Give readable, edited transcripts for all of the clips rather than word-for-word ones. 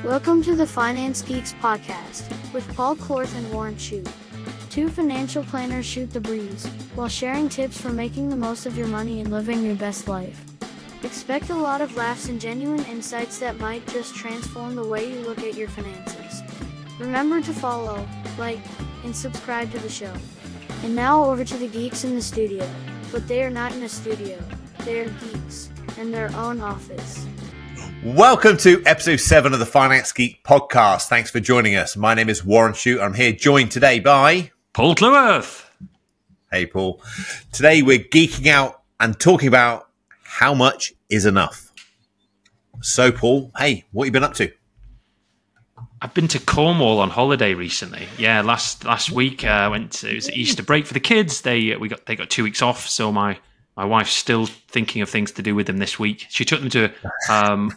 Welcome to the Finance Geeks podcast with Paul Korth and Warren Shute. Two financial planners shoot the breeze while sharing tips for making the most of your money and living your best life. Expect a lot of laughs and genuine insights that might just transform the way you look at your finances. Remember to follow, like, and subscribe to the show. And now over to the geeks in the studio. But they are not in a studio. They are geeks in their own office. Welcome to episode 7 of the Finance Geek podcast. Thanks for joining us. My name is Warren Shute. I'm here joined today by Paul Korth. Hey, Paul. Today we're geeking out and talking about how much is enough. So, Paul, hey, what have you been up to? I've been to Cornwall on holiday recently. Yeah, last week it was Easter break for the kids. They got 2 weeks off, so my wife's still thinking of things to do with them this week. She took them to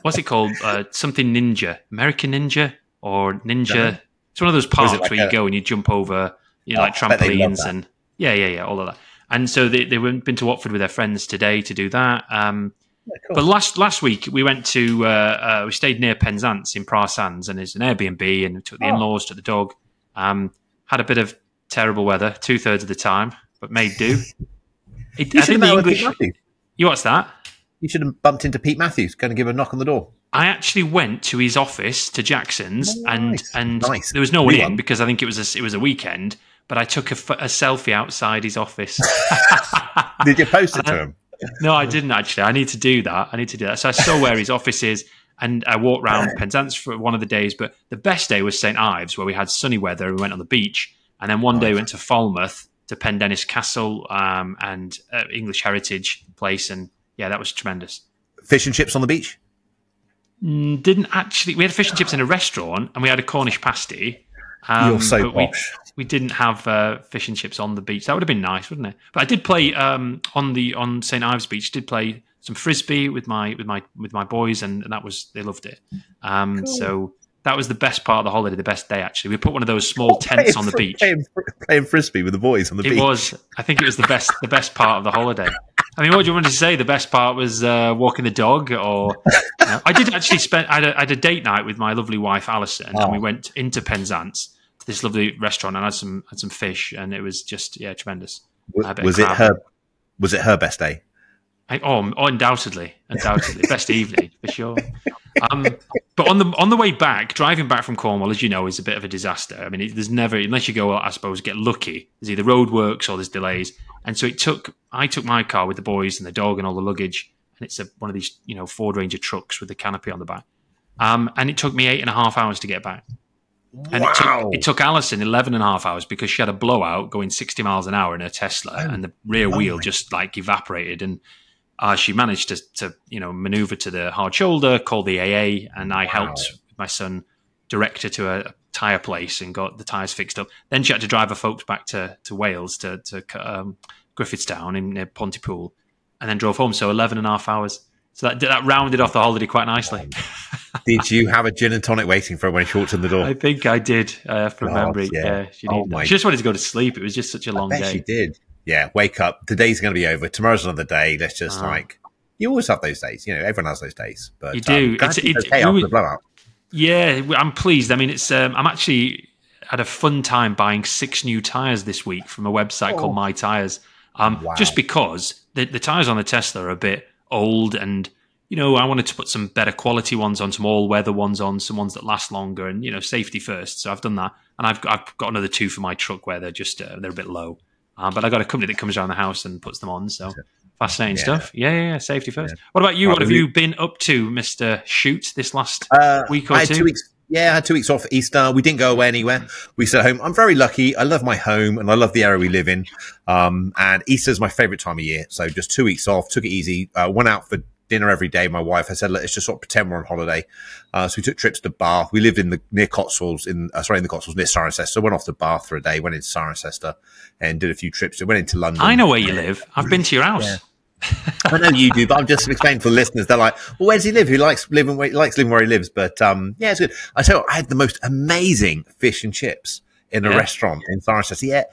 what's it called? Something Ninja, American Ninja or Ninja. It's one of those parks where you go and you jump over, like trampolines and yeah, all of that. And so they went been to Watford with their friends today to do that. Cool. But last week we went to we stayed near Penzance in Pras Sands, and it's an Airbnb, and we took the in-laws, took the dog. Had a bit of terrible weather 2/3 of the time, but made do. I think the English. You what's that? You should have bumped into Pete Matthews, going to give him a knock on the door. I actually went to his office, to Jackson's, and Nice. there was no one in because I think it was a weekend. But I took a selfie outside his office. Did you post it to him? No, I didn't actually. I need to do that. So I saw where his office is, and I walked around Penzance for one of the days. But the best day was St Ives, where we had sunny weather. We went on the beach, and then one day we went to Falmouth to Pendennis Castle and English Heritage Place, and yeah, that was tremendous. Fish and chips on the beach? Didn't actually. We had fish and chips in a restaurant, and we had a Cornish pasty. You're so posh. We didn't have fish and chips on the beach. That would have been nice, wouldn't it? But I did play on St Ives Beach. Did play some frisbee with my boys, and they loved it. Cool. So that was the best part of the holiday, the best day actually. We put one of those small tents on the beach. Playing frisbee with the boys on the beach. It was. I think it was the best part of the holiday. I mean, what do you want to say? The best part was walking the dog, or I did actually spend. I had a date night with my lovely wife Alison, and we went into Penzance to this lovely restaurant and had some fish, and it was just tremendous. Was it her best day? Undoubtedly, best evening for sure. But on the way back, driving back from Cornwall, as you know, is a bit of a disaster. I mean, there's never, unless you go, I suppose, get lucky. There's either roadworks or there's delays. And so I took my car with the boys and the dog and all the luggage, and it's one of these, Ford Ranger trucks with the canopy on the back. And it took me 8.5 hours to get back. And it took Alison 11.5 hours because she had a blowout going 60 miles an hour in her Tesla, and the rear wheel just evaporated. And she managed to maneuver to the hard shoulder, call the AA, and I helped my son direct her to a tyre place and got the tyres fixed up. Then she had to drive her folks back to Wales, to Griffithstown near Pontypool, and then drove home. So 11.5 hours. So that rounded off the holiday quite nicely. Did you have a gin and tonic waiting for her when she walked in the door? I think I did, from memory. Yeah, she just wanted to go to sleep. It was just such a long day. She did. Yeah, wake up. The day's going to be over. Tomorrow's another day. Let's just you always have those days. Everyone has those days. But you do. It's okay after the blowout. Yeah, I'm pleased. I mean, it's I'm actually had a fun time buying 6 new tyres this week from a website called My Tyres. Just because the tyres on the Tesla are a bit old, and I wanted to put some better quality ones on, some all-weather ones on, some ones that last longer, and safety first. So I've done that, and I've got another 2 for my truck where they're just they're a bit low. But I got a company that comes around the house and puts them on. So fascinating stuff. Yeah. Safety first. Yeah. What about you? What have you been up to, Mr. Shute, this last week or I had two? 2 weeks. Yeah, I had 2 weeks off Easter. We didn't go away anywhere. We stayed at home. I'm very lucky. I love my home and I love the area we live in. And Easter's my favorite time of year. So just 2 weeks off, took it easy. Went out for dinner every day. My wife, I said, let's just sort of pretend we're on holiday. So we took trips to Bath. We lived near Cotswolds, in the Cotswolds, near Cirencester. So went off to Bath for a day, went into Cirencester and did a few trips. Went into London. I know where you live. I've been to your house. Yeah. I know you do, but I'm just explaining for the listeners. They're like, well, where does he live? Who likes living where he lives? But yeah, it's good. I tell you what, I had the most amazing fish and chips in a restaurant in Cirencester. Yeah,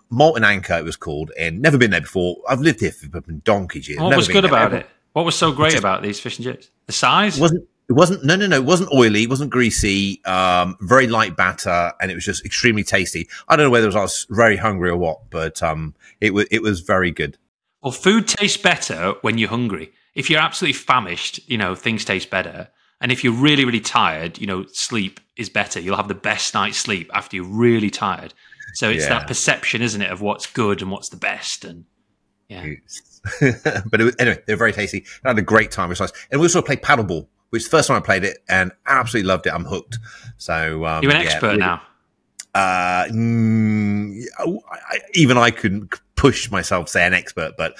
Malt and Anchor it was called, and never been there before. I've lived here for donkey's years. What was good about it? What was so great about these fish and chips? The size? It wasn't, no, it wasn't oily, it wasn't greasy, very light batter, and it was just extremely tasty. I don't know whether I was very hungry or what, but it was very good. Well, food tastes better when you're hungry. If you're absolutely famished, things taste better. And if you're really, really tired, sleep is better. You'll have the best night's sleep after you're really tired. So it's that perception, isn't it, of what's good and what's the best. And yeah. But anyway, they're very tasty. I had a great time. It was nice. And we also played paddleball, which is the first time I played it and absolutely loved it. I'm hooked. So you're an expert now. Even I couldn't push myself to say an expert, but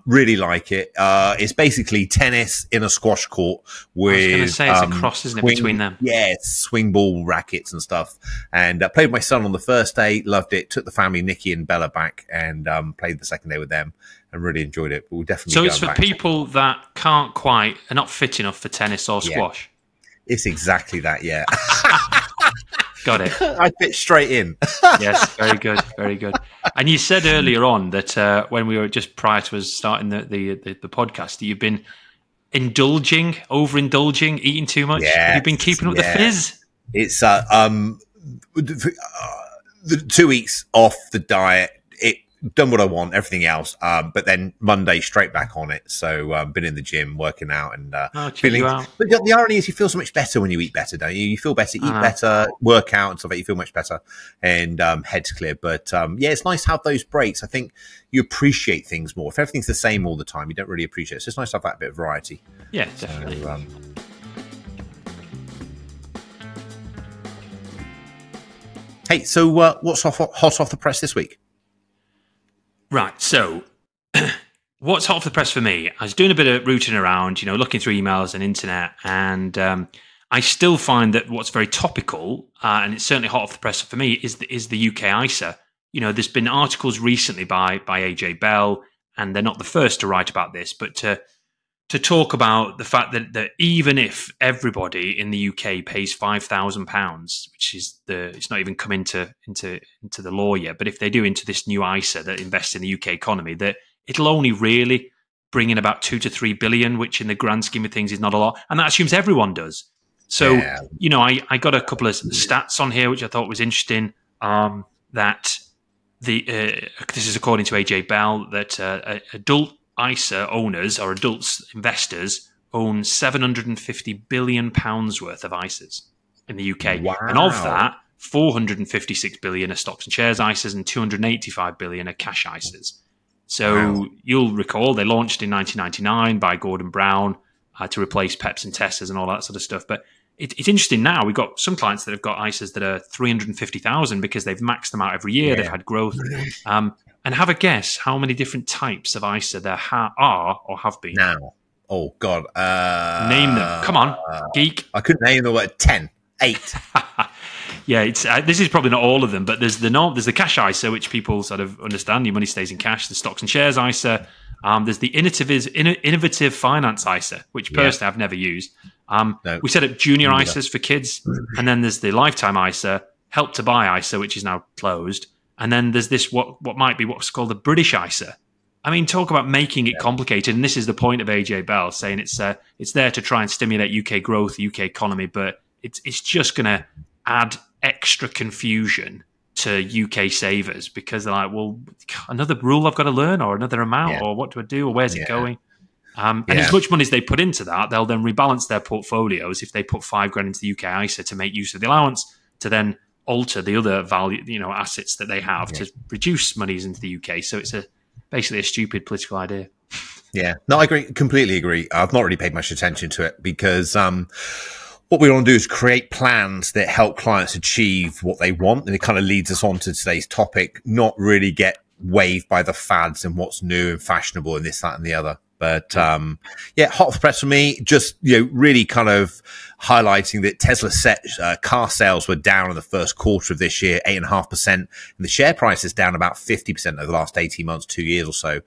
really like it. It's basically tennis in a squash court with. I was going to say it's a cross, isn't it, between them? Yeah, swing ball rackets and stuff. And played with my son on the first day, loved it. Took the family, Nikki and Bella, back and played the second day with them and really enjoyed it. But we'll definitely. So it's for people that are not fit enough for tennis or squash. Yeah. It's exactly that, yeah. Got it. I fit straight in. Yes, very good, very good. And you said earlier on that when we were just prior to us starting the podcast, that you've been overindulging, eating too much. Yeah, have you been keeping up the fizz? It's the 2 weeks off the diet. It done what I want, everything else. But then Monday straight back on it. So been in the gym, working out and feeling. But the irony is, you feel so much better when you eat better, don't you? You feel better, eat better, work out and stuff like that. You feel much better and head's clear. But yeah, it's nice to have those breaks. I think you appreciate things more. If everything's the same all the time, you don't really appreciate it. So it's nice to have that bit of variety. Yeah, definitely. So, hey, so what's hot off the press this week? Right, so what's hot off the press for me? I was doing a bit of rooting around, looking through emails and internet, and I still find that what's very topical, and it's certainly hot off the press for me, is the UK ISA. There's been articles recently by AJ Bell, and they're not the first to write about this, but to talk about the fact that even if everybody in the UK pays £5,000, which is it's not even come into the law yet, but if they do into this new ISA that invests in the UK economy, that it'll only really bring in about 2 to 3 billion, which in the grand scheme of things is not a lot, and that assumes everyone does. So I got a couple of stats on here which I thought was interesting. That this is according to AJ Bell, that adult ISA owners or investors own £750 billion worth of ISAs in the UK. Wow. And of that, 456 billion are stocks and shares ISAs and 285 billion are cash ISAs. So you'll recall they launched in 1999 by Gordon Brown to replace Peps and Tessers and all that sort of stuff. But it's interesting now. We've got some clients that have got ISAs that are 350,000 because they've maxed them out every year. They've had growth. And have a guess how many different types of ISA there are or have been. Now. Oh, God. Name them. Come on, geek. I couldn't name them. 10, 8. Yeah, it's this is probably not all of them, but there's the cash ISA, which people sort of understand. Your money stays in cash. The stocks and shares ISA. There's the innovative finance ISA, which personally I've never used. No, we set up junior ISAs for kids, and then there's the lifetime ISA, help to buy ISA, which is now closed. And then there's this what might be what's called the British ISA. I mean, talk about making it complicated. And this is the point of AJ Bell, saying it's there to try and stimulate UK growth, UK economy, but it's just going to add extra confusion to UK savers because they're like, well, another rule I've got to learn, or another amount, or what do I do, or where's it going? And as much money as they put into that, they'll then rebalance their portfolios if they put $5,000 into the UK ISA to make use of the allowance to then alter the other value, assets that they have to reduce monies into the UK. So it's basically a stupid political idea. Yeah, no, I agree, completely agree. I've not really paid much attention to it because what we want to do is create plans that help clients achieve what they want, and it kind of leads us on to today's topic. Not really get waved by the fads and what's new and fashionable and this, that, and the other. But hot off the press for me, just really kind of highlighting that Tesla car sales were down in the first quarter of this year, 8.5%, and the share price is down about 50% over the last 18 months, 2 years or so.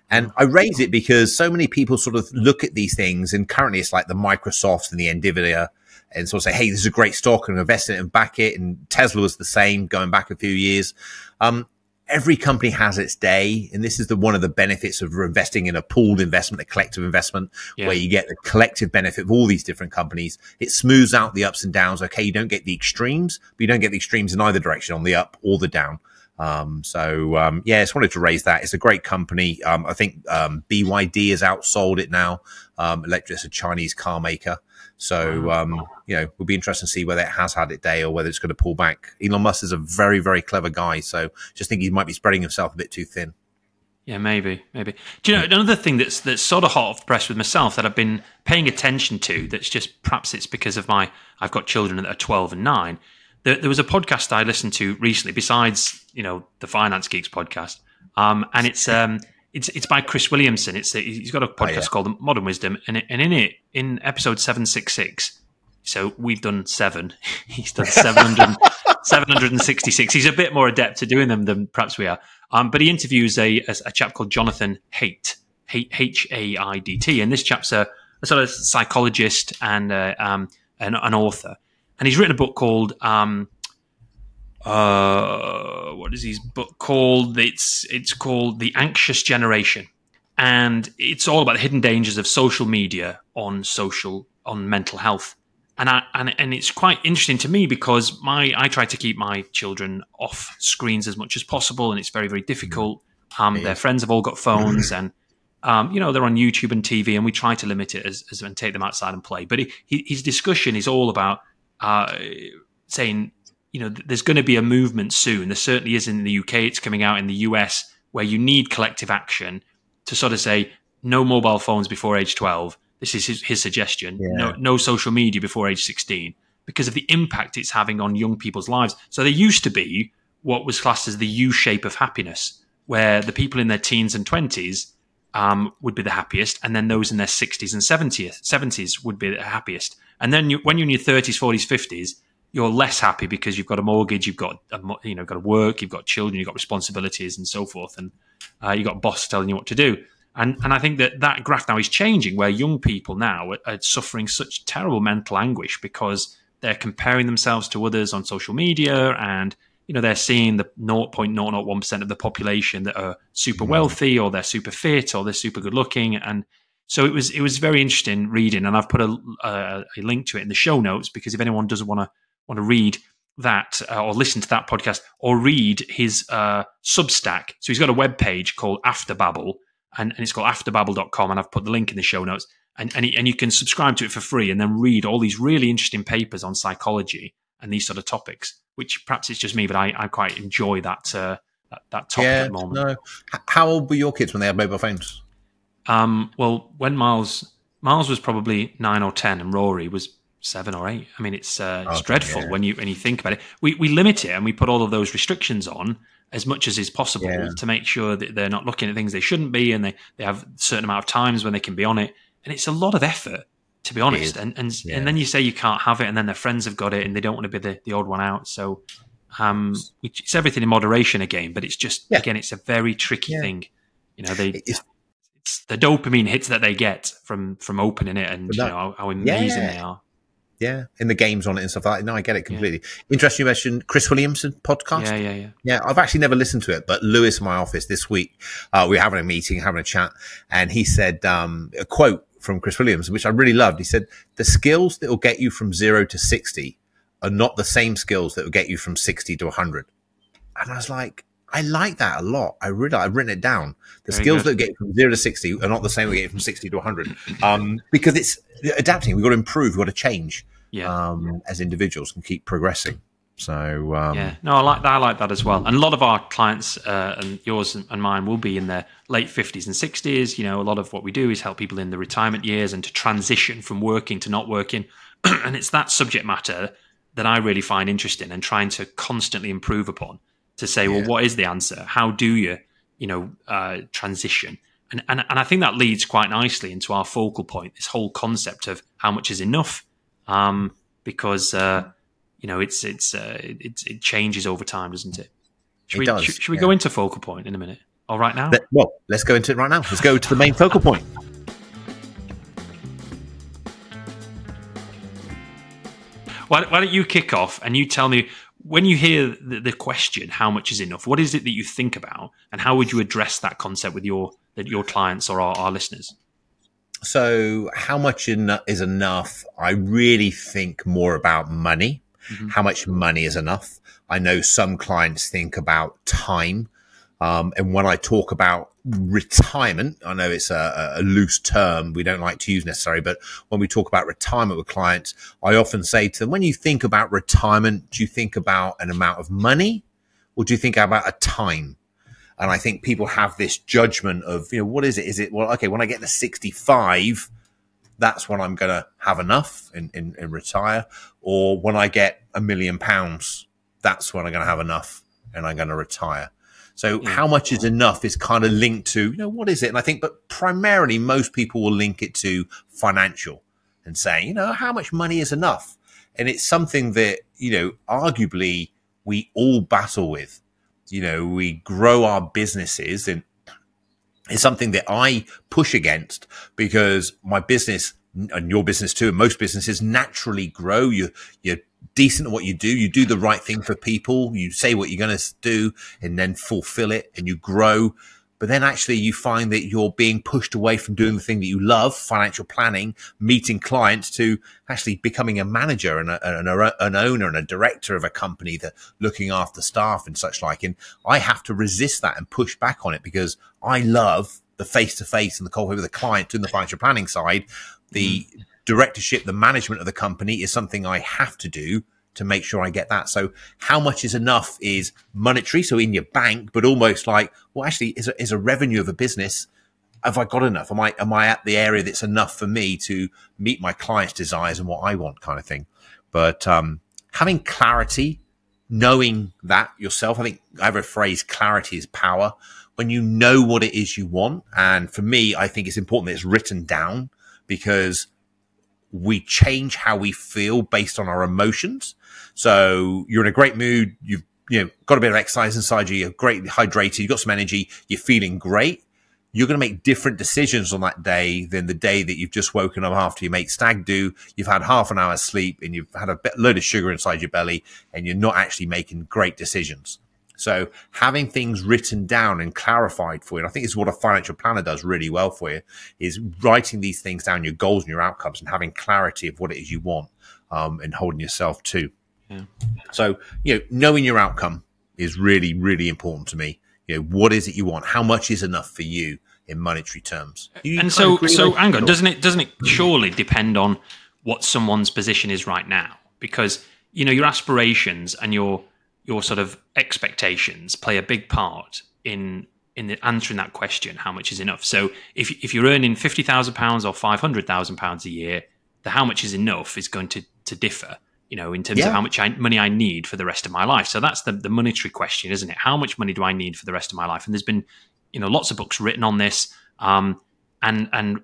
And I raise it because so many people sort of look at these things, and currently it's like the Microsoft and the Nvidia, and sort of say, hey, this is a great stock and invest in it and back it. And Tesla was the same going back a few years. every company has its day. And this is one of the benefits of investing in a pooled investment, a collective investment, where you get the collective benefit of all these different companies. It smooths out the ups and downs. Okay, you don't get the extremes, but you don't get the extremes in either direction, on the up or the down. Yeah, I just wanted to raise that. It's a great company. I think BYD has outsold it now. It's a Chinese car maker. So, we'll be interested to see whether it has had its day or whether it's going to pull back. Elon Musk is a very, very clever guy. So just think he might be spreading himself a bit too thin. Yeah, maybe. Do you know, another thing that's sort of hot off the press with myself that I've been paying attention to, that's just, perhaps it's because of I've got children that are 12 and 9. There was a podcast I listened to recently, besides, the Finance Geeks podcast. And it's by Chris Williamson. He's got a podcast called Modern Wisdom, and in it, in episode 766, so we've done 7. He's done 766. He's a bit more adept at doing them than perhaps we are. But he interviews a chap called Jonathan Haidt, Haidt, and this chap's a sort of psychologist and an author, and he's written a book called what is his book called? It's called The Anxious Generation, and it's all about the hidden dangers of social media on mental health. And it's quite interesting to me because I try to keep my children off screens as much as possible, and it's very, very difficult. Their friends have all got phones, and they're on YouTube and TV, and we try to limit it and take them outside and play. But his discussion is all about saying, there's going to be a movement soon. There certainly is in the UK. It's coming out in the US, where you need collective action to sort of say no mobile phones before age 12. This is his suggestion. Yeah. No social media before age 16, because of the impact it's having on young people's lives. So there used to be what was classed as the U shape of happiness, where the people in their teens and 20s would be the happiest, and then those in their 60s and 70s would be the happiest. And then when you're in your 30s, 40s, 50s, you're less happy because you've got a mortgage, you've got got to work, you've got children, you've got responsibilities, and so forth, and you've got a boss telling you what to do. And I think that graph now is changing, where young people now are suffering such terrible mental anguish because they're comparing themselves to others on social media, and they're seeing the 0.001% of the population that are super wealthy, or they're super fit, or they're super good looking. And so it was very interesting reading, and I've put a link to it in the show notes, because if anyone doesn't want to read that or listen to that podcast or read his Substack, so he's got a webpage called Afterbabble. And it's called afterbabble.com, and I've put the link in the show notes. And you can subscribe to it for free and then read all these really interesting papers on psychology and these sort of topics, which perhaps it's just me, but I quite enjoy that topic at the moment. No. How old were your kids when they had mobile phones? Well, when Miles was probably 9 or 10, and Rory was 7 or 8. I mean, it's dreadful when you think about it. We limit it, and we put all of those restrictions on as much as is possible to make sure that they're not looking at things they shouldn't be, and they have a certain amount of times when they can be on it. And it's a lot of effort, to be honest. And then you say you can't have it, and then their friends have got it, and they don't want to be the odd one out. So it's everything in moderation again, but it's just, again, it's a very tricky thing. It's the dopamine hits that they get from opening it, and how amazing they are. Yeah, in the games on it and stuff like that. No, I get it completely. Interesting you mentioned Chris Williamson podcast. Yeah, I've actually never listened to it, but Lewis in my office this week, we were having a meeting, having a chat, and he said a quote from Chris Williamson, which I really loved. He said, "The skills that will get you from 0 to 60 are not the same skills that will get you from 60 to 100. And I was like, I like that a lot. I've written it down. The skills that get you from 0 to 60 are not the same that get you from 60 to 100. Because it's adapting. We've got to improve. We've got to change as individuals and keep progressing. So, I like that as well. And a lot of our clients, and yours and mine, will be in their late 50s and 60s. A lot of what we do is help people in the retirement years and to transition from working to not working. And it's that subject matter that I really find interesting and trying to constantly improve upon. To say, well, what is the answer? How do you, transition? And I think that leads quite nicely into our focal point, this whole concept of how much is enough, because it changes over time, doesn't it? Should we go into focal point in a minute? All right now? Let's go into it right now. Let's go to the main focal point. Why don't you kick off and you tell me when you hear the question, how much is enough? What is it that you think about, and how would you address that concept with your clients or our listeners? So how much is enough? I really think more about money. Mm-hmm. How much money is enough? I know some clients think about time. And when I talk about retirement, I know it's a loose term we don't like to use necessarily, but when we talk about retirement with clients, I often say to them, when you think about retirement, do you think about an amount of money or do you think about a time? And I think people have this judgment of, what is it? Is it, well, okay, when I get to 65, that's when I'm going to have enough and retire. Or when I get £1 million, that's when I'm going to have enough and I'm going to retire. So how much is enough is kind of linked to, what is it? And I think, but primarily most people will link it to financial and saying, how much money is enough? And it's something that, arguably we all battle with. We grow our businesses, and it's something that I push against because my business and your business too, and most businesses naturally grow. You're decent at what you do. You do the right thing for people. You say what you're going to do and then fulfill it, and you grow. But then actually you find that you're being pushed away from doing the thing that you love, financial planning, meeting clients, to actually becoming a manager and an owner and a director of a company, that looking after staff and such like. And I have to resist that and push back on it because I love the face-to-face and the call with the client doing the financial planning side. The directorship, the management of the company is something I have to do to make sure I get that. So how much is enough is monetary, so in your bank, but almost like, well, actually is a revenue of a business. Have I got enough? Am I at the area that's enough for me to meet my clients' desires and what I want, kind of thing? But having clarity, knowing that yourself, I think I have a phrase, clarity is power. When you know what it is you want, and for me, I think it's important that it's written down, because we change how we feel based on our emotions. So you're in a great mood. You've got a bit of exercise inside you. You're great hydrated. You've got some energy. You're feeling great. You're going to make different decisions on that day than the day that you've just woken up after you make stag do. You've had half an hour's sleep and you've had a load of sugar inside your belly and you're not actually making great decisions. So having things written down and clarified for you, and I think it's what a financial planner does really well for you, is writing these things down, your goals and your outcomes, and having clarity of what it is you want, and holding yourself to. Yeah. So, knowing your outcome is really, really important to me. What is it you want? How much is enough for you in monetary terms? And so hang on, doesn't it surely depend on what someone's position is right now? Because, your aspirations and your sort of expectations play a big part in answering that question, how much is enough? So if you're earning £50,000 or £500,000 a year, the how much is enough is going to differ, in terms of how much money I need for the rest of my life. So that's the monetary question, isn't it? How much money do I need for the rest of my life? And there's been, lots of books written on this. And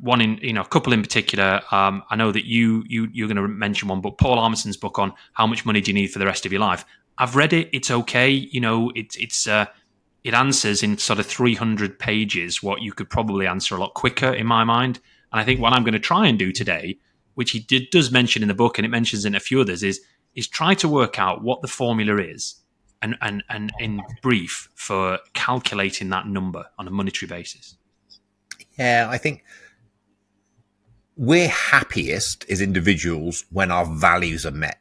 one in, a couple in particular, I know that you're going to mention one book, Paul Armison's book on how much money do you need for the rest of your life. I've read it. It's okay. It answers in sort of 300 pages what you could probably answer a lot quicker in my mind. And I think what I'm going to try and do today, which he does mention in the book, and it mentions in a few others, is try to work out what the formula is, and in brief, for calculating that number on a monetary basis. Yeah, I think we're happiest as individuals when our values are met.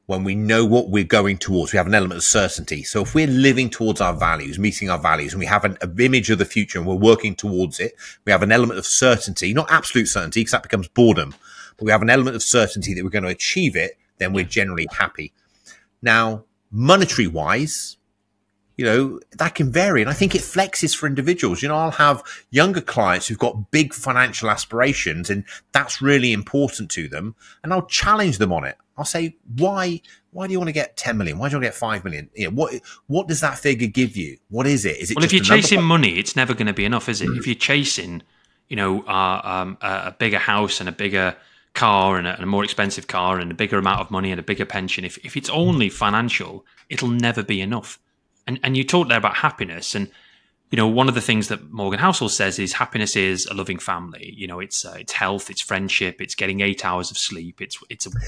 When we know what we're going towards, we have an element of certainty. So if we're living towards our values, meeting our values, and we have an image of the future and we're working towards it, we have an element of certainty, not absolute certainty, because that becomes boredom, but we have an element of certainty that we're going to achieve it, then we're generally happy. Now, monetary wise, that can vary. And I think it flexes for individuals. I'll have younger clients who've got big financial aspirations, and that's really important to them. And I'll challenge them on it. I'll say, why do you want to get 10 million? Why do you want to get 5 million? What does that figure give you? What is it? Is it well, if you're chasing money, it's never going to be enough, is it? If you're chasing, a bigger house and a bigger car and a more expensive car and a bigger amount of money and a bigger pension, if it's only financial, it'll never be enough. And you talked there about happiness, and one of the things that Morgan Housel says is happiness is a loving family. It's health, it's friendship, it's getting 8 hours of sleep, it's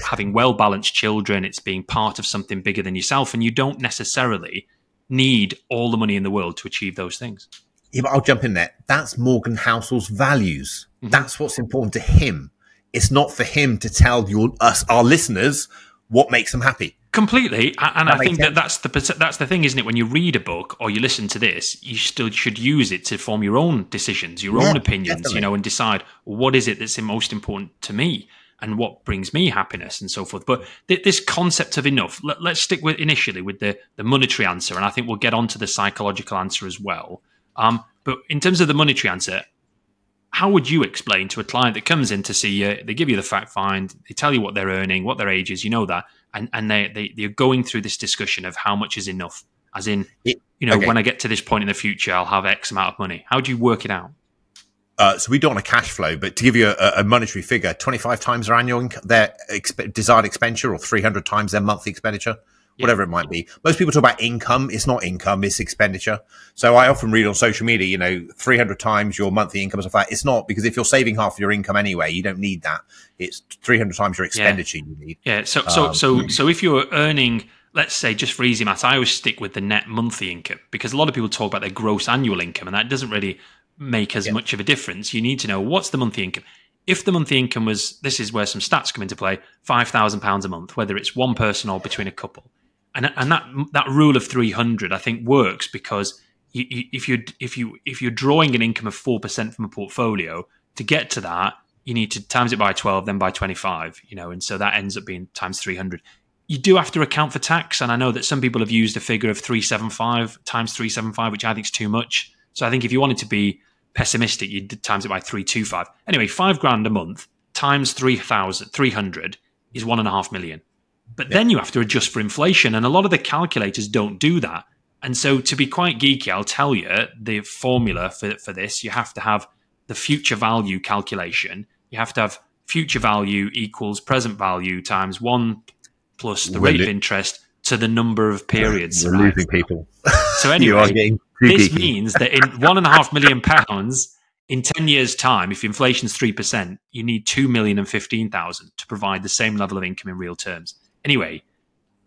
having well-balanced children, it's being part of something bigger than yourself. And you don't necessarily need all the money in the world to achieve those things. Yeah, but I'll jump in there. That's Morgan Housel's values. That's what's important to him. It's not for him to tell us, our listeners, what makes them happy. Completely, and I think that's the thing, isn't it? When you read a book or you listen to this, you still should use it to form your own decisions, your own opinions, definitely. And decide what is it that's most important to me and what brings me happiness and so forth. But this concept of enough, let's stick with initially with the monetary answer, and I think we'll get onto the psychological answer as well. But in terms of the monetary answer, how would you explain to a client that comes in to see you, they give you the fact find, they tell you what they're earning, what their age is, that, and they're going through this discussion of how much is enough, as in, when I get to this point in the future, I'll have X amount of money. How do you work it out? So we do it on a cash flow, but to give you a monetary figure, 25 times their annual income, their desired expenditure, or 300 times their monthly expenditure. Whatever it might be. Most people talk about income. It's not income, it's expenditure. So I often read on social media, 300 times your monthly income. As a fact, it's not, because if you're saving half of your income anyway, you don't need that. It's 300 times your expenditure you need. Yeah. So if you're earning, let's say, just for easy maths, I always stick with the net monthly income, because a lot of people talk about their gross annual income, and that doesn't really make as much of a difference. You need to know what's the monthly income. If the monthly income was, this is where some stats come into play, £5,000 a month, whether it's one person or between a couple. And that rule of 300, I think, works because if you're drawing an income of 4% from a portfolio, to get to that, you need to times it by 12, then by 25, and so that ends up being times 300. You do have to account for tax, and I know that some people have used a figure of 375 times 375, which I think is too much. So I think if you wanted to be pessimistic, you'd times it by 325. Anyway, £5,000 a month times 300 is 1.5 million. But then you have to adjust for inflation, and a lot of the calculators don't do that. And so to be quite geeky, I'll tell you the formula for this. You have to have the future value calculation. You have to have future value equals present value times 1 plus the rate of interest to the number of periods. We're losing people. So anyway, this means that in £1.5 million, in 10 years' time, if inflation's 3%, you need 2,015,000 to provide the same level of income in real terms. Anyway,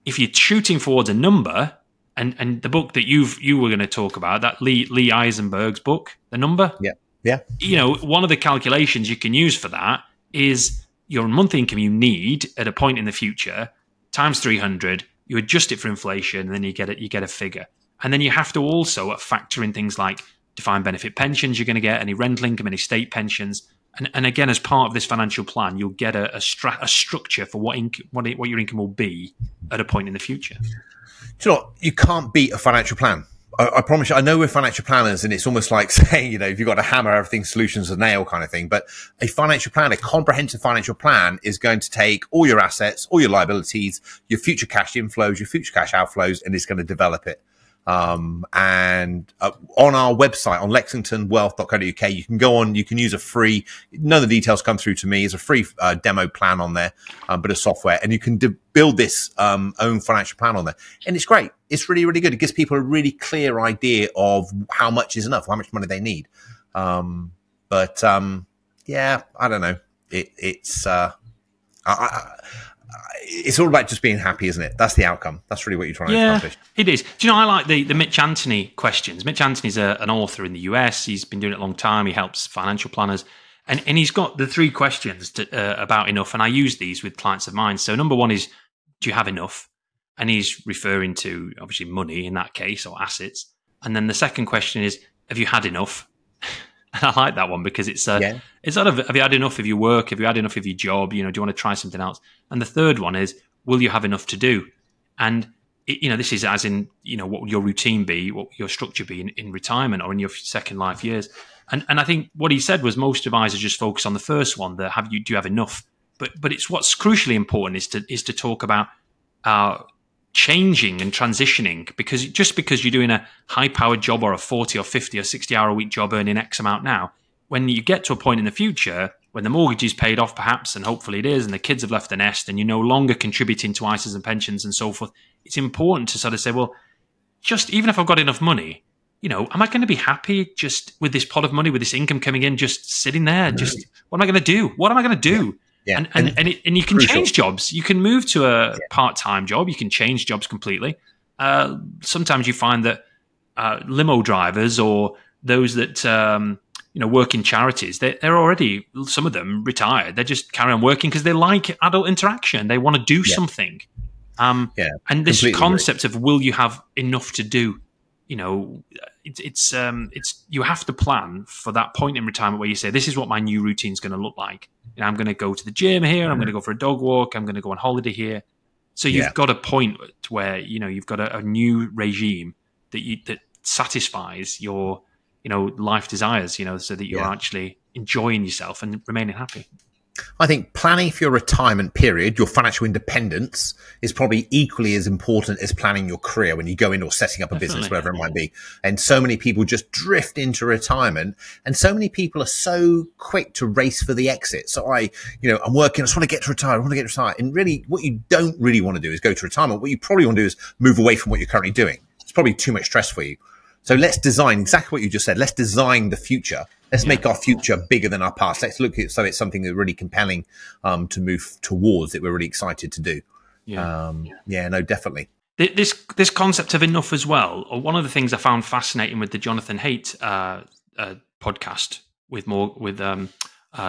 if you're shooting towards a number, and the book that you were going to talk about, that Lee Eisenberg's book, The Number, one of the calculations you can use for that is your monthly income you need at a point in the future times 300. You adjust it for inflation, and then you get a figure. And then you have to also factor in things like defined benefit pensions you're going to get, any rental income, any state pensions. And again, as part of this financial plan, you'll get a structure for what your income will be at a point in the future. Do you know what? You can't beat a financial plan. I promise you. I know we're financial planners, and it's almost like saying, if you've got a hammer, everything solution's a nail kind of thing. But a financial plan, a comprehensive financial plan, is going to take all your assets, all your liabilities, your future cash inflows, your future cash outflows, and it's going to develop it. On our website on lexingtonwealth.co.uk, you can go on, you can use a free, none of the details come through to me, it's a free demo plan on there, but a software, and you can build this own financial plan on there, and it's great. It's really, really good. It gives people a really clear idea of how much is enough, how much money they need. Yeah, I don't know. It's all about just being happy, isn't it? That's the outcome. That's really what you're trying to accomplish. It is. Do you know, I like the Mitch Anthony questions. Mitch Anthony's an author in the US. He's been doing it a long time. He helps financial planners. And he's got the 3 questions about enough. And I use these with clients of mine. So number 1 is, do you have enough? And he's referring to, obviously, money in that case, or assets. And then the second question is, have you had enough? And I like that one because it's sort of, have you had enough of your work? Have you had enough of your job? Do you want to try something else? And the third one is, will you have enough to do? And, this is as in, what will your routine be? What will your structure be in retirement or in your second life years? And I think what he said was most advisors just focus on the first one, do you have enough? But it's what's crucially important is to talk about changing and transitioning, because just because you're doing a high-powered job or a 40 or 50 or 60-hour-a-week job earning X amount now, when you get to a point in the future when the mortgage is paid off perhaps, and hopefully it is, and the kids have left the nest and you're no longer contributing to ISAs and pensions and so forth, it's important to sort of say, well, just even if I've got enough money, am I going to be happy just with this pot of money, with this income coming in, just sitting there? Just what am I going to do? What am I going to do? Yeah. And you can change jobs. You can move to a part-time job. You can change jobs completely. Sometimes you find that limo drivers or those that work in charities, they're already, some of them, retired. They just carry on working because they like adult interaction. They want to do something. And this concept of will you have enough to do? It's you have to plan for that point in retirement where you say, this is what my new routine is going to look like. I'm going to go to the gym here. I'm going to go for a dog walk. I'm going to go on holiday here. So you've got a point where, you've got a new regime that satisfies your, life desires, so that you're actually enjoying yourself and remaining happy. I think planning for your retirement period, your financial independence, is probably equally as important as planning your career when you go in or setting up a business, whatever it might be. And so many people just drift into retirement, and so many people are so quick to race for the exit. So I'm working, I just want to get to retire, And really, what you don't really want to do is go to retirement. What you probably want to do is move away from what you're currently doing. It's probably too much stress for you. So let's design exactly what you just said. Let's design the future. Let's make our future bigger than our past. Let's look at it so it's something that's really compelling to move towards, that we're really excited to do. No, definitely. This concept of enough as well. One of the things I found fascinating with the Jonathan Haidt podcast with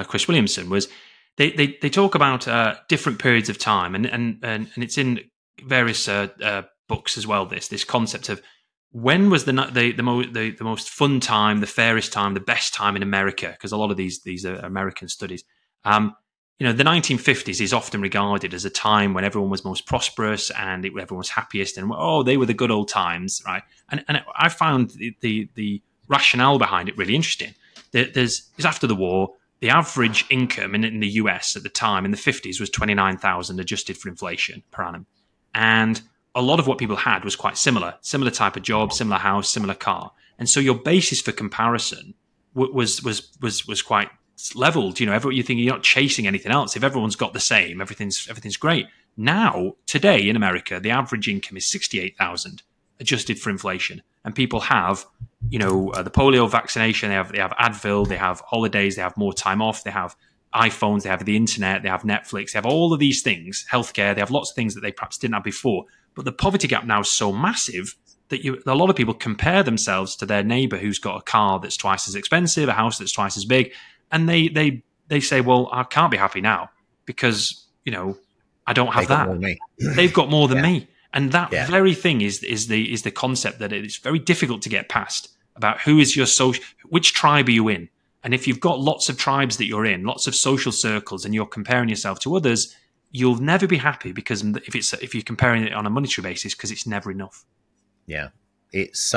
Chris Williamson was they talk about different periods of time, and it's in various books as well. This concept of when was the most fun time, the fairest time, the best time in America? Because a lot of these are American studies. The 1950s is often regarded as a time when everyone was most prosperous and everyone was happiest, and they were the good old times, right? And I found the rationale behind it really interesting. Is after the war, the average income in the US at the time in the 50s was $29,000 adjusted for inflation per annum, and a lot of what people had was quite similar type of job, similar house, similar car. And so your basis for comparison was quite leveled. You think you're not chasing anything else. If everyone's got the same, everything's great. Now, today in America, the average income is $68,000 adjusted for inflation. And people have, the polio vaccination, they have Advil, they have holidays, they have more time off, they have iPhones, they have the internet, they have Netflix, they have all of these things, healthcare, they have lots of things that they perhaps didn't have before. But the poverty gap now is so massive that a lot of people compare themselves to their neighbor who's got a car that's twice as expensive, a house that's twice as big, and they say, well, I can't be happy now because I don't have that. They've got more than me, and that very thing is the concept that it's very difficult to get past about who is your which tribe are you in, and if you've got lots of tribes that you're in, lots of social circles, and you're comparing yourself to others, you'll never be happy because if you're comparing it on a monetary basis, because it's never enough. Yeah, it's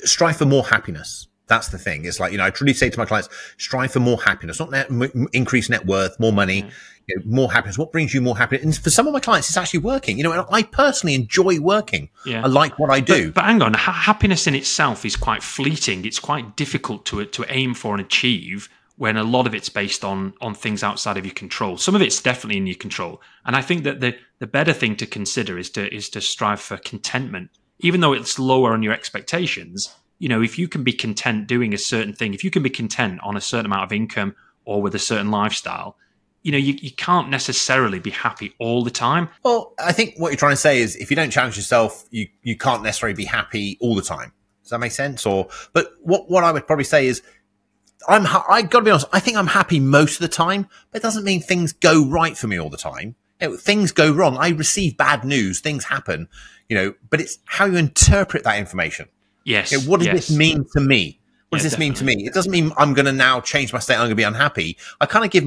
strive for more happiness. That's the thing. It's like, I truly say to my clients, strive for more happiness, not increase net worth, more money, more happiness. What brings you more happiness? And for some of my clients, it's actually working. And I personally enjoy working. Yeah. I like what I do. But hang on, happiness in itself is quite fleeting. It's quite difficult to aim for and achieve, when a lot of it's based on things outside of your control. Some of it's definitely in your control. And I think that the better thing to consider is to strive for contentment. Even though it's lower on your expectations, if you can be content doing a certain thing, if you can be content on a certain amount of income or with a certain lifestyle, you can't necessarily be happy all the time. Well, I think what you're trying to say is if you don't challenge yourself, you can't necessarily be happy all the time. Does that make sense? But what I would probably say is, I got to be honest, I think I'm happy most of the time, but it doesn't mean things go right for me all the time. Things go wrong. I receive bad news. Things happen, but it's how you interpret that information. Yes. What does this mean to me? What does this mean to me? It doesn't mean I'm going to now change my state. I'm going to be unhappy. I kind of give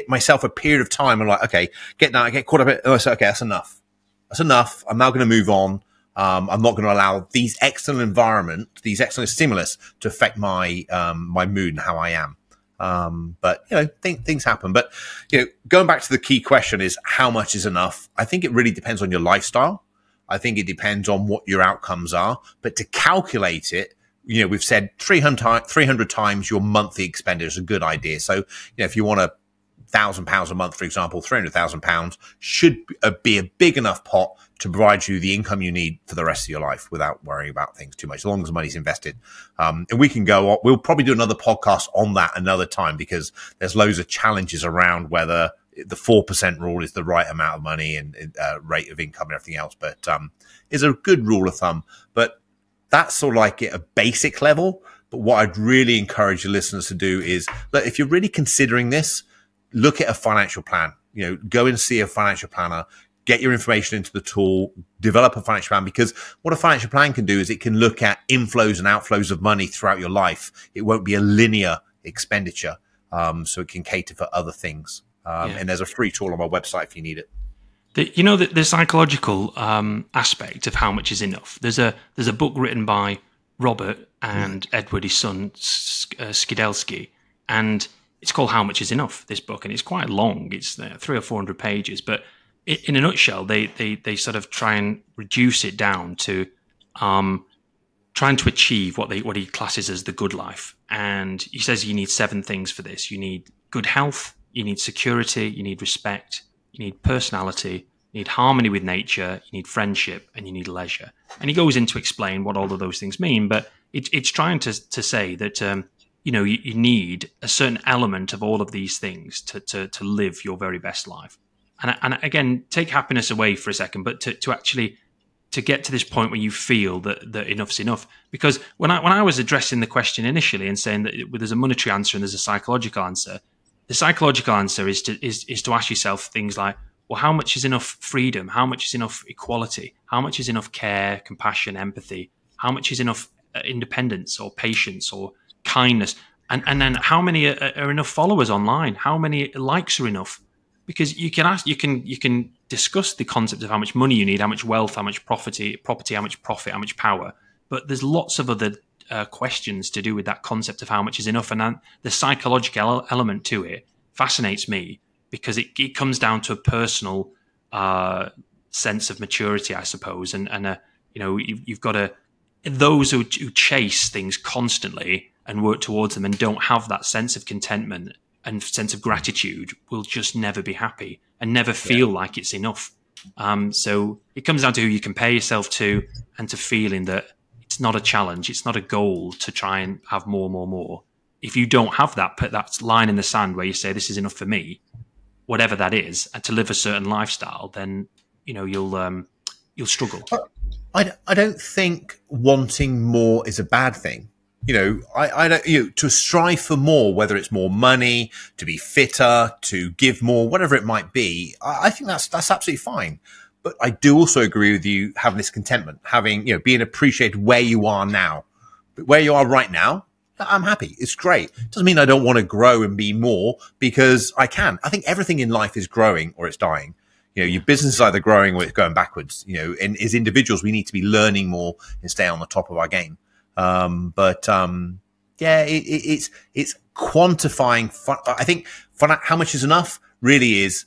myself a period of time. I'm like, okay, get caught up. Okay, that's enough. That's enough. I'm now going to move on. I'm not going to allow these external environment, these external stimulus to affect my my mood and how I am. But things happen. But going back to the key question is how much is enough? I think it really depends on your lifestyle. I think it depends on what your outcomes are. But to calculate it, we've said 300 times your monthly expenditure is a good idea. So if you want to £1,000 a month, for example, £300,000 should be a big enough pot to provide you the income you need for the rest of your life without worrying about things too much, as long as the money's invested. And we can go on. We'll probably do another podcast on that another time, because there's loads of challenges around whether the 4% rule is the right amount of money and rate of income and everything else. But is a good rule of thumb. But that's sort of like at a basic level. But what I'd really encourage your listeners to do is, look, if you're really considering this, look at a financial plan. Go and see a financial planner. Get your information into the tool, develop a financial plan, because what a financial plan can do is it can look at inflows and outflows of money throughout your life. It won't be a linear expenditure, so it can cater for other things. And there's a free tool on my website if you need it. The psychological aspect of how much is enough. There's a book written by Robert and Edward, his son, Skidelsky, and it's called How Much Is Enough, this book, and it's quite long. It's 300 or 400 pages, but in a nutshell, they sort of try and reduce it down to trying to achieve what he classes as the good life. And he says you need 7 things for this. You need good health, you need security, you need respect, you need personality, you need harmony with nature, you need friendship, and you need leisure. And he goes in to explain what all of those things mean, but it's trying to say that you need a certain element of all of these things to live your very best life. And again, take happiness away for a second, but to actually get to this point where you feel that enough's enough. Because when I was addressing the question initially and saying that there's a monetary answer and there's a psychological answer, the psychological answer is to ask yourself things like, well, how much is enough freedom? How much is enough equality? How much is enough care, compassion, empathy? How much is enough independence or patience or kindness? And then how many are enough followers online? How many likes are enough? Because you can discuss the concept of how much money you need, how much wealth, how much property, how much profit, how much power. But there's lots of other questions to do with that concept of how much is enough. And the psychological element to it fascinates me, because it comes down to a personal sense of maturity, I suppose. And you've got those who chase things constantly and work towards them and don't have that sense of contentment and sense of gratitude will just never be happy and never feel like it's enough. So it comes down to who you compare yourself to, and to feeling that it's not a challenge, it's not a goal to try and have more. If you don't have that line in the sand where you say, this is enough for me, whatever that is, and to live a certain lifestyle, then you'll struggle. I don't think wanting more is a bad thing. I don't, to strive for more, whether it's more money, to be fitter, to give more, whatever it might be. I think that's absolutely fine. But I do also agree with you having this contentment, being appreciated where you are now. But where you are right now, I'm happy. It's great. It doesn't mean I don't want to grow and be more, because I can. I think everything in life is growing or it's dying. Your business is either growing or it's going backwards. And as individuals, we need to be learning more and stay on the top of our game. It's quantifying. I think how much is enough really is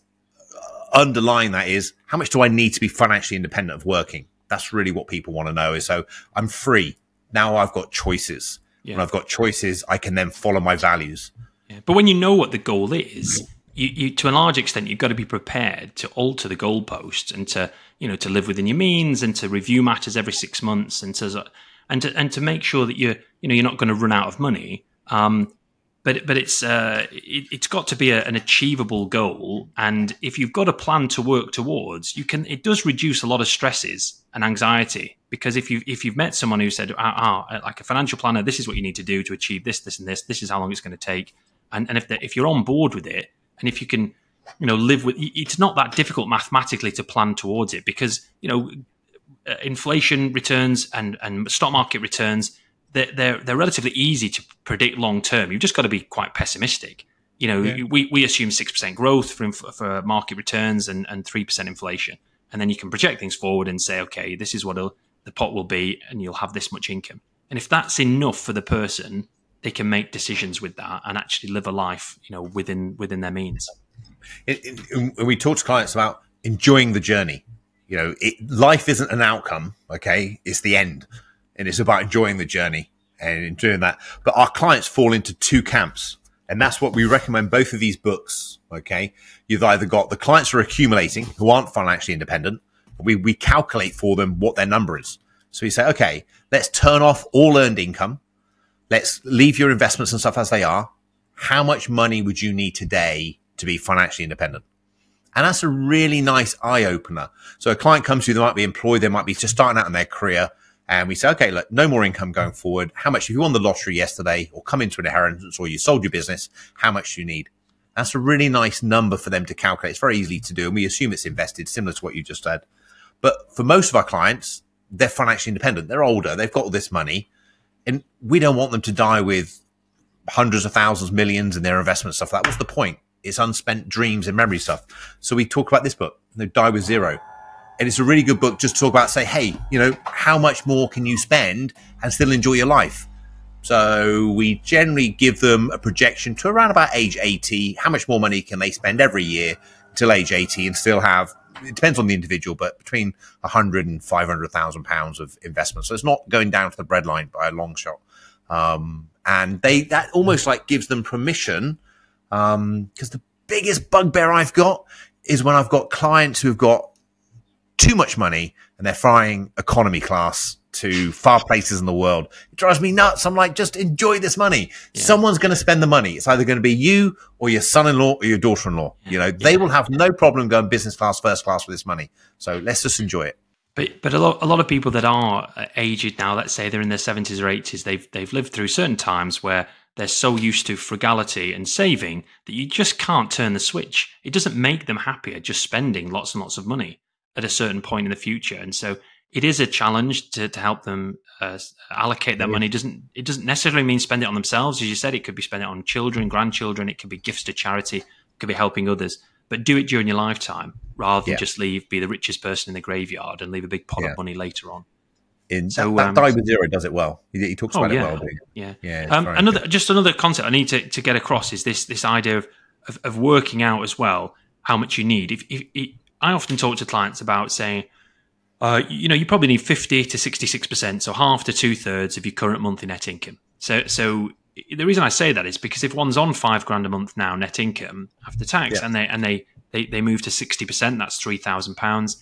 underlying that is how much do I need to be financially independent of working? That's really what people want to know. Is so I'm free now. I've got choices. Yeah. When I've got choices, I can then follow my values. Yeah. But when you know what the goal is, you to a large extent you've got to be prepared to alter the goalposts and to live within your means and to review matters every 6 months and to make sure that you're not going to run out of money. But it's got to be an achievable goal, and if you've got a plan to work towards, it does reduce a lot of stresses and anxiety. Because if you've met someone who said, like a financial planner, this is what you need to do to achieve this, this, and this. This is how long it's going to take, and if you're on board with it, and if you can, live with, it's not that difficult mathematically to plan towards it, because inflation returns and stock market returns, they're relatively easy to predict long term. You've just got to be quite pessimistic. We assume 6% growth for market returns and 3% inflation, and then you can project things forward and say, okay, this is what the pot will be, and you'll have this much income. And if that's enough for the person, they can make decisions with that and actually live a life, within their means. We talk to clients about enjoying the journey. Life isn't an outcome, okay? It's the end. And it's about enjoying the journey and doing that. But our clients fall into 2 camps. And that's what we recommend both of these books. Okay. You've either got the clients who are accumulating, who aren't financially independent. We calculate for them what their number is. So we say, okay, let's turn off all earned income. Let's leave your investments and stuff as they are. How much money would you need today to be financially independent? And that's a really nice eye opener. So a client comes to you, they might be employed, they might be just starting out in their career. And we say, okay, look, no more income going forward. How much, if you won the lottery yesterday or come into an inheritance or you sold your business, how much do you need? That's a really nice number for them to calculate. It's very easy to do. And we assume it's invested, similar to what you just said. But for most of our clients, they're financially independent. They're older. They've got all this money. And we don't want them to die with hundreds of thousands, millions in their investment stuff. That was the point. It's unspent dreams and memory stuff. So we talk about this book, Die with Zero. And it's a really good book just to talk about, say, hey, you know, how much more can you spend and still enjoy your life? So we generally give them a projection to around about age 80. How much more money can they spend every year until age 80 and still have, it depends on the individual, but between 100 and 500,000 pounds of investment. So it's not going down to the breadline by a long shot. And that almost like gives them permission, because the biggest bugbear I've got is when I've got clients who've got too much money and they're flying economy class to far places in the world. It drives me nuts. I'm like, just enjoy this money. Yeah. Someone's going to spend the money. It's either going to be you or your son-in-law or your daughter-in-law. You know, they will have no problem going business class, first class with this money. So let's just enjoy it. But a lot of people that are aged now, let's say they're in their 70s or 80s, they've lived through certain times where they're so used to frugality and saving that you just can't turn the switch. It doesn't make them happier just spending lots and lots of money at a certain point in the future. And so it is a challenge to help them allocate that money. It doesn't necessarily mean spend it on themselves. As you said, it could be spend it on children, grandchildren. It could be gifts to charity. It could be helping others. But do it during your lifetime rather than just be the richest person in the graveyard and leave a big pot of money later on. That Die with Zero does it well. He talks about it well. Yeah. Another concept I need to get across is this idea of working out as well how much you need. I often talk to clients about saying, you probably need 50 to 66%, so half to 2/3 of your current monthly net income. So the reason I say that is because if one's on £5,000 a month now net income after tax, and they move to 60%, that's £3,000.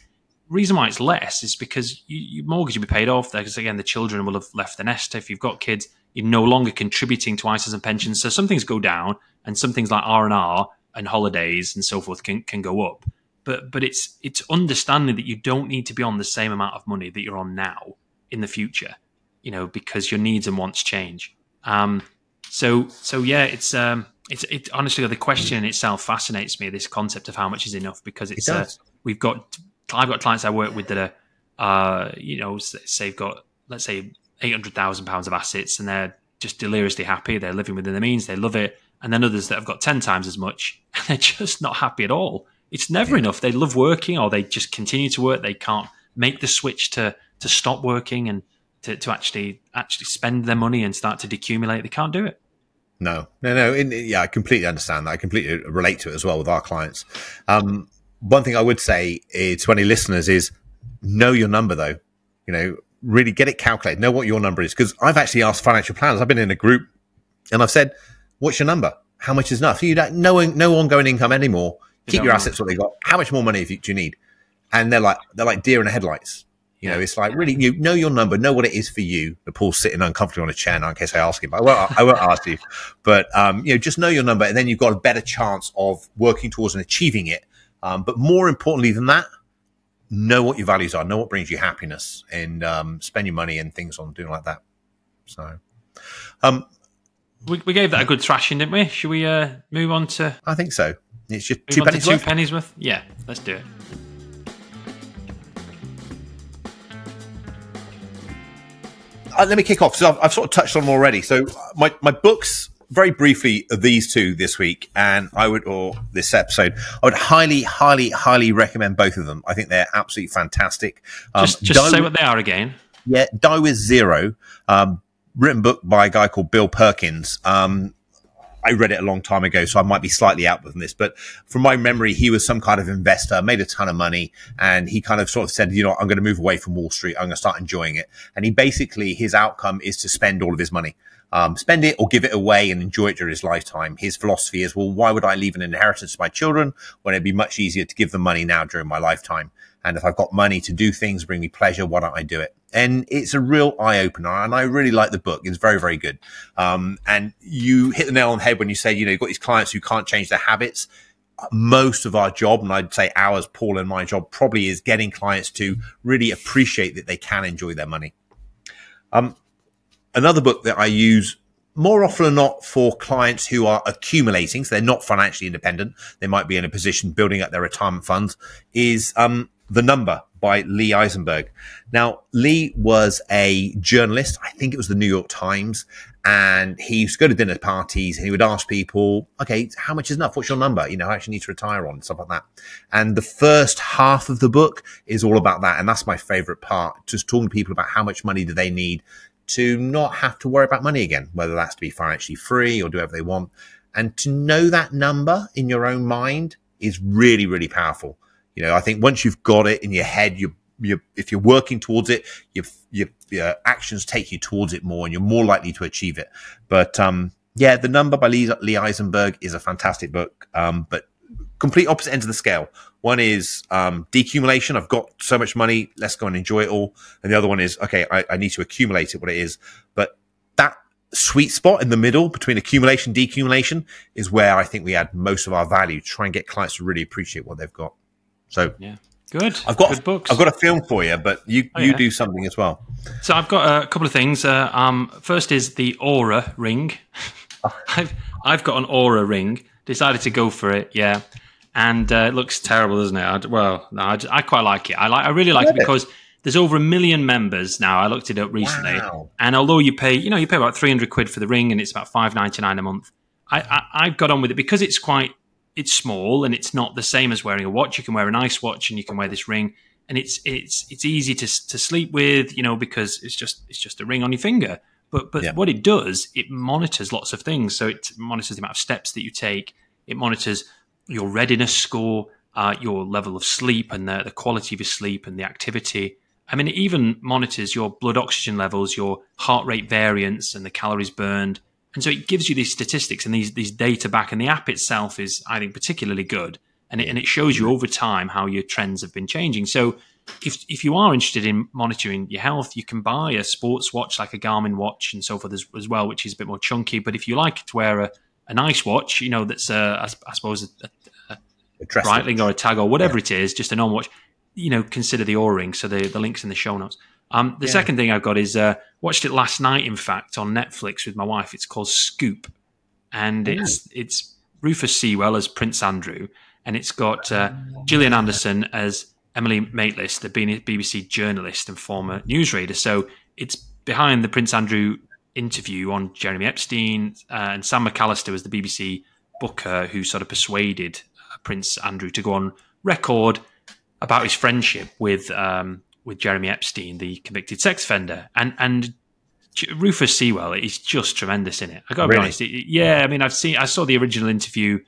Reason why it's less is because your mortgage will be paid off. Because again, the children will have left the nest. If you've got kids, you're no longer contributing to ISAs and pensions. So some things go down, and some things like R&R and holidays and so forth can go up. But it's understanding that you don't need to be on the same amount of money that you're on now in the future, because your needs and wants change. So it's honestly, the question in itself fascinates me. This concept of how much is enough, because I've got clients I work with that are, say they've got, let's say, £800,000 of assets, and they're just deliriously happy. They're living within their means. They love it. And then others that have got 10 times as much, and they're just not happy at all. It's never enough. They love working, or they just continue to work. They can't make the switch to stop working and to actually spend their money and start to decumulate. They can't do it. No. I completely understand that. I completely relate to it as well with our clients. One thing I would say to any listeners is know your number, though. Really get it calculated. Know what your number is. Because I've actually asked financial planners. I've been in a group and I've said, what's your number? How much is enough? You don't no ongoing income anymore. Keep your assets what they got. How much more money do you need? And they're like deer in the headlights. It's like, really, you know your number, know what it is for you. Paul's sitting uncomfortably on a chair now in case I ask him. I won't ask you. But, just know your number, and then you've got a better chance of working towards and achieving it. But more importantly than that, know what your values are, know what brings you happiness, and spend your money and things on doing like that. So, we gave that a good thrashing, didn't we? Should we move on to? I think so. It's just two pennies worth. Yeah, let's do it. Let me kick off. So I've sort of touched on them already. So my books, very briefly, are these two this week, and this episode, I would highly, highly, highly recommend both of them. I think they're absolutely fantastic. Just say what they are again. Yeah, Die with Zero, written book by a guy called Bill Perkins. I read it a long time ago, so I might be slightly out with this, but from my memory, he was some kind of investor, made a ton of money, and he kind of sort of said, I'm going to move away from Wall Street. I'm going to start enjoying it. And his outcome is to spend all of his money. spend it or give it away and enjoy it during his lifetime. His philosophy is, well, why would I leave an inheritance to my children when it'd be much easier to give them money now during my lifetime? And if I've got money to do things, bring me pleasure, why don't I do it? And it's a real eye-opener, and I really like the book. It's very, very good. And you hit the nail on the head when you say, you know, you've got these clients who can't change their habits. Most of our job, and I'd say ours, Paul and my job, probably is getting clients to really appreciate that they can enjoy their money. Another book that I use more often than not for clients who are accumulating, so they're not financially independent, they might be in a position building up their retirement funds, is The Number by Lee Eisenberg. Now, Lee was a journalist. I think it was the New York Times. And he used to go to dinner parties and he would ask people, okay, how much is enough? What's your number? You know, I actually need to retire on, stuff like that. And the first half of the book is all about that. And that's my favorite part, just talking to people about how much money do they need to not have to worry about money again, whether that's to be financially free or do whatever they want. And to know that number in your own mind is really, really powerful. You know, I think once you've got it in your head, if you're working towards it, your actions take you towards it more and you're more likely to achieve it. But yeah, The Number by Lee Eisenberg is a fantastic book, but complete opposite ends of the scale. One is decumulation. I've got so much money, let's go and enjoy it all. And the other one is, okay, I need to accumulate it, what it is. But that sweet spot in the middle between accumulation and decumulation is where I think we add most of our value, try and get clients to really appreciate what they've got. So yeah. Good. I've got good books. I've got a film for you, but you do something as well. So I've got a couple of things. First is the Aura ring. I've got an Aura ring. Decided to go for it. Yeah, and it looks terrible, doesn't it? I quite like it. I really like it because there's over 1 million members now. I looked it up recently, and although you pay about 300 quid for the ring, and it's about $5.99 a month. I've got on with it because it's small and it's not the same as wearing a watch. You can wear a nice watch and you can wear this ring, and it's easy to sleep with, you know, because it's just a ring on your finger. But what it does, it monitors lots of things. So it monitors the amount of steps that you take. It monitors your readiness score, your level of sleep and the quality of your sleep and the activity. I mean, it even monitors your blood oxygen levels, your heart rate variance and the calories burned. And so it gives you these statistics and these data back, and the app itself is, I think, particularly good. And it shows you over time how your trends have been changing. So if you are interested in monitoring your health, you can buy a sports watch like a Garmin watch and so forth as well, which is a bit more chunky. But if you like to wear a nice watch, you know, that's I suppose a Breitling or a Tag or whatever it is, just a normal watch, you know, consider the Oura Ring. So the link's in the show notes. The second thing I've got is watched it last night, in fact, on Netflix with my wife. It's called Scoop, and it's Rufus Sewell as Prince Andrew, and it's got Gillian Anderson as Emily Maitlis, the BBC journalist and former newsreader. So it's behind the Prince Andrew interview on Jeremy Epstein, and Sam McAllister was the BBC booker who sort of persuaded Prince Andrew to go on record about his friendship with Jeremy Epstein, the convicted sex offender, and Rufus Sewell is just tremendous in it. I got to be honest. I mean, I saw the original interview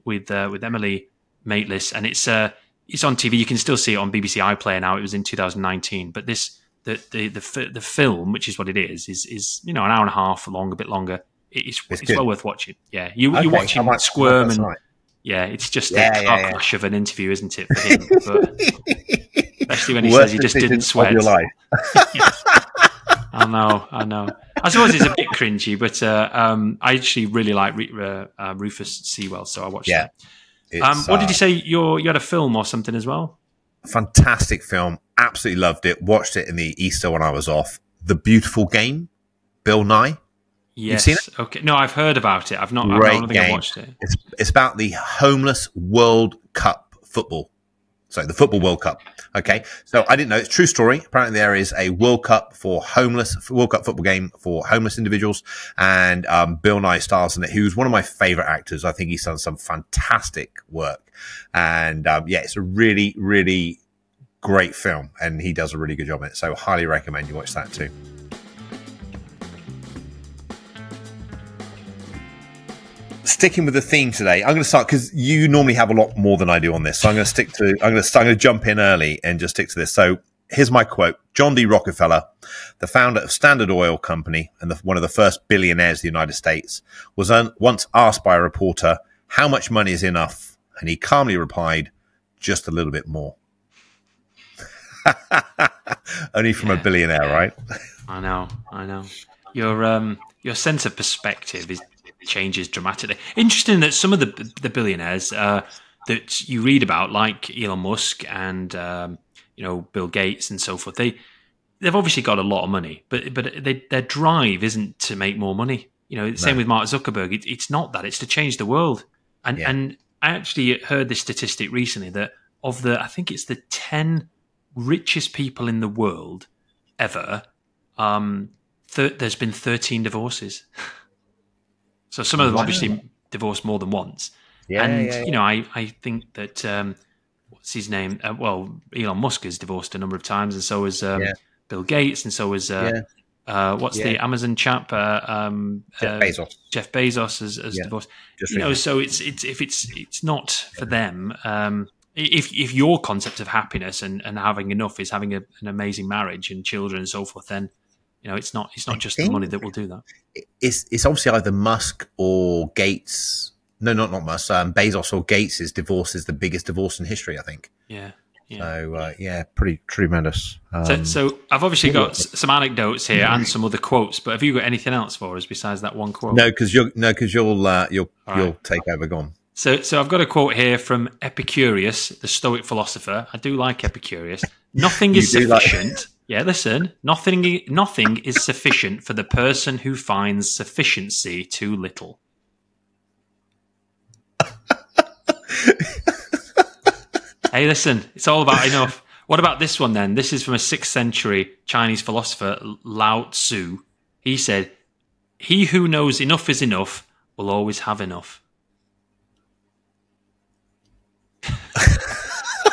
with Emily Maitlis, and it's on TV. You can still see it on BBC iPlayer now. It was in 2019, but the film, which is what it is you know, an hour and a half long, a bit longer. It's well worth watching. Yeah, you watch him squirm and it's just a car crash of an interview, isn't it, for him? But especially when he says he just didn't sweat. Your life. I know. I suppose it's a bit cringy, but I actually really like Rufus Sewell, so I watched that. What did you say? You had a film or something as well? Fantastic film. Absolutely loved it. Watched it in the Easter when I was off. The Beautiful Game, Bill Nye. Yes. You've seen it? Okay. No, I've heard about it. I don't think I've watched it. It's about the homeless World Cup football. So the Football World Cup. Okay. So I didn't know. It's a true story. Apparently there is a World Cup football game for homeless individuals. And Bill Nye stars in it, who's one of my favorite actors. I think he's done some fantastic work. And it's a really, really great film. And he does a really good job in it. So highly recommend you watch that too. Sticking with the theme today, I'm going to start because you normally have a lot more than I do on this. So I'm going to jump in early and just stick to this. So Here's my quote. John D. Rockefeller, the founder of Standard Oil Company and one of the first billionaires of the United States, was once asked by a reporter, how much money is enough? And he calmly replied, just a little bit more. Only from a billionaire, right? I know. Your sense of perspective changes dramatically. Interesting that some of the billionaires that you read about, like Elon Musk and Bill Gates and so forth, they've obviously got a lot of money, but their drive isn't to make more money. Same with Mark Zuckerberg. It's not that; it's to change the world. And I actually heard this statistic recently that of I think it's the 10 richest people in the world ever, there's been 13 divorces. So some of them obviously divorced more than once. I think that what's his name? Elon Musk has divorced a number of times, and so has Bill Gates, and so has the Amazon chap? Jeff Bezos has divorced. So it's not for them. If your concept of happiness and having enough is having an amazing marriage and children and so forth, then it's not just the money that will do that. It's obviously either Musk or Gates. No, not Musk. Bezos or Gates' divorce is the biggest divorce in history, I think. Yeah. So pretty tremendous. So I've obviously got some anecdotes here and some other quotes, but have you got anything else for us besides that one quote? No, because you'll take over. Go on. So I've got a quote here from Epicurus, the Stoic philosopher. I do like Epicurus. Nothing is sufficient. Listen. Nothing is sufficient for the person who finds sufficiency too little. Hey, listen, it's all about enough. What about this one then? This is from a 6th century Chinese philosopher, Lao Tzu. He said, "He who knows enough is enough will always have enough."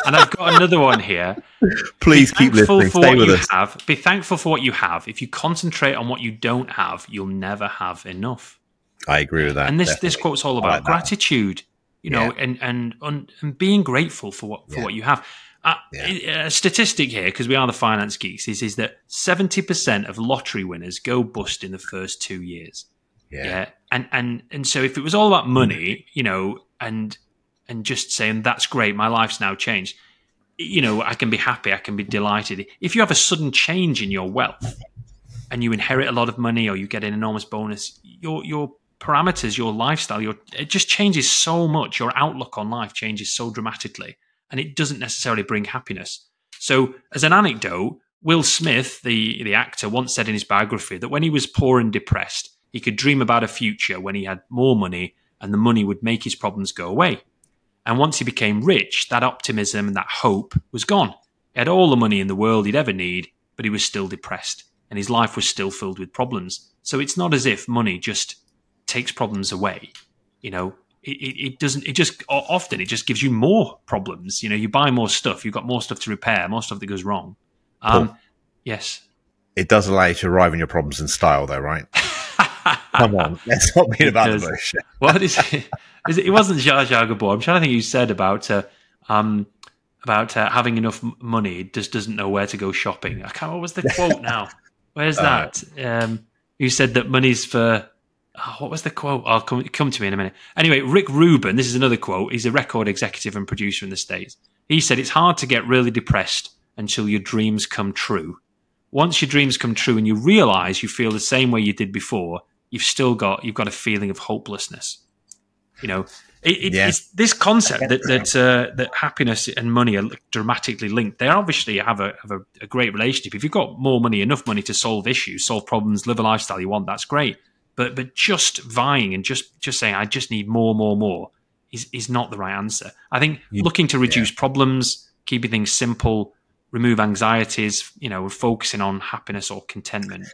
And I've got another one here. Please keep listening. Stay with us. Be thankful for what you have. If you concentrate on what you don't have, you'll never have enough. I agree with that. And this quote's all about gratitude. And being grateful for what you have. A statistic here, because we are the finance geeks, is that 70% of lottery winners go bust in the first 2 years. And so if it was all about money, and just saying that's great, my life's now changed, I can be happy, I can be delighted. If you have a sudden change in your wealth and you inherit a lot of money or you get an enormous bonus, your parameters, your lifestyle, it just changes so much. Your outlook on life changes so dramatically, and it doesn't necessarily bring happiness. So, as an anecdote, Will Smith, the actor, once said in his biography that when he was poor and depressed, he could dream about a future when he had more money, and the money would make his problems go away. And once he became rich, that optimism and that hope was gone. He had all the money in the world he'd ever need, but he was still depressed, and his life was still filled with problems. So it's not as if money just takes problems away. It doesn't. It just often it just gives you more problems. You buy more stuff, you've got more stuff to repair, more stuff that goes wrong. Yes, it does allow you to arrive in your problems in style, though, right? Come on, let's not be about the bush. What is it? It wasn't Jar Jar Gabor. I'm trying to think. You said about having enough money, just doesn't know where to go shopping. I can't. What was the quote now? Where's that? You said that money's for. What was the quote? I'll come to me in a minute. Anyway, Rick Rubin, this is another quote. He's a record executive and producer in the States. He said, "It's hard to get really depressed until your dreams come true. Once your dreams come true and you realize you feel the same way you did before, you've got a feeling of hopelessness." It's this concept that happiness and money are dramatically linked. They obviously have a great relationship. If you've got more money, enough money to solve issues, solve problems, live a lifestyle you want, that's great. But just vying and just saying, I just need more is not the right answer. I think looking to reduce problems, keeping things simple, remove anxieties, focusing on happiness or contentment.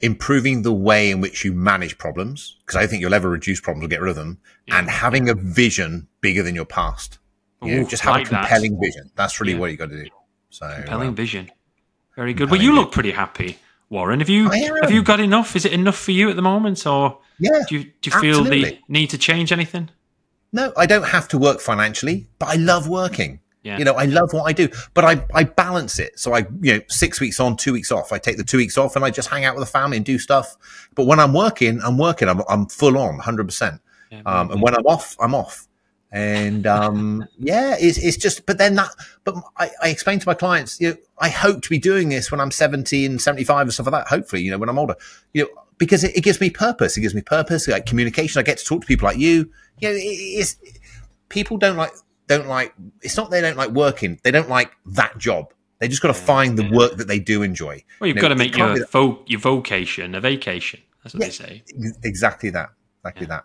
Improving the way in which you manage problems, because I think you'll ever reduce problems or get rid of them, and having a vision bigger than your past. Just have a compelling vision. That's really what you got to do. So compelling vision. Very good. Well, you look pretty happy, Warren. Have you got enough? Is it enough for you at the moment, or do you feel the need to change anything? No, I don't have to work financially, but I love working. Yeah. You know, I love what I do, but I balance it. So I, 6 weeks on, 2 weeks off. I take the 2 weeks off and I just hang out with the family and do stuff. But when I'm working, I'm full on 100%. Yeah, and when I'm off, I'm off. And, it's just, but I explain to my clients, I hope to be doing this when I'm 70 and 75 and stuff like that. Hopefully, when I'm older, because it gives me purpose. It gives me purpose, like communication. I get to talk to people like you. People don't like, it's not they don't like working, they don't like that job. They just got to find the work that they do enjoy. Well, you've got to make your vocation a vacation. That's what they say. Exactly that. That.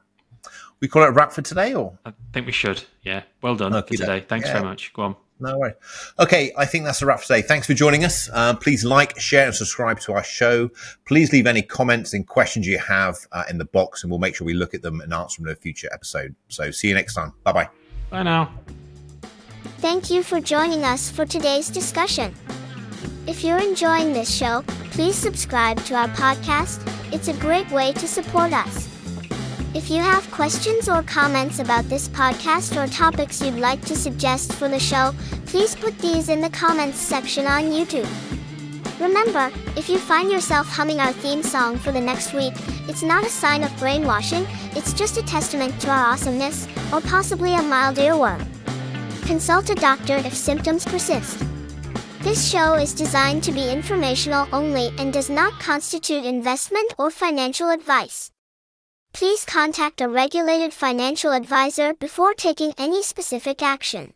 We call it a wrap for today, or I think we should. Yeah, well done for today. Thanks very much. Go on. No worries. Okay, I think that's a wrap for today. Thanks for joining us. Please like, share, and subscribe to our show. Please leave any comments and questions you have in the box, and we'll make sure we look at them and answer them in a future episode. So see you next time. Bye-bye. Bye now. Thank you for joining us for today's discussion. If you're enjoying this show, please subscribe to our podcast. It's a great way to support us. If you have questions or comments about this podcast or topics you'd like to suggest for the show, please put these in the comments section on YouTube. Remember, if you find yourself humming our theme song for the next week, it's not a sign of brainwashing, it's just a testament to our awesomeness, or possibly a mild earworm. Consult a doctor if symptoms persist. This show is designed to be informational only and does not constitute investment or financial advice. Please contact a regulated financial advisor before taking any specific action.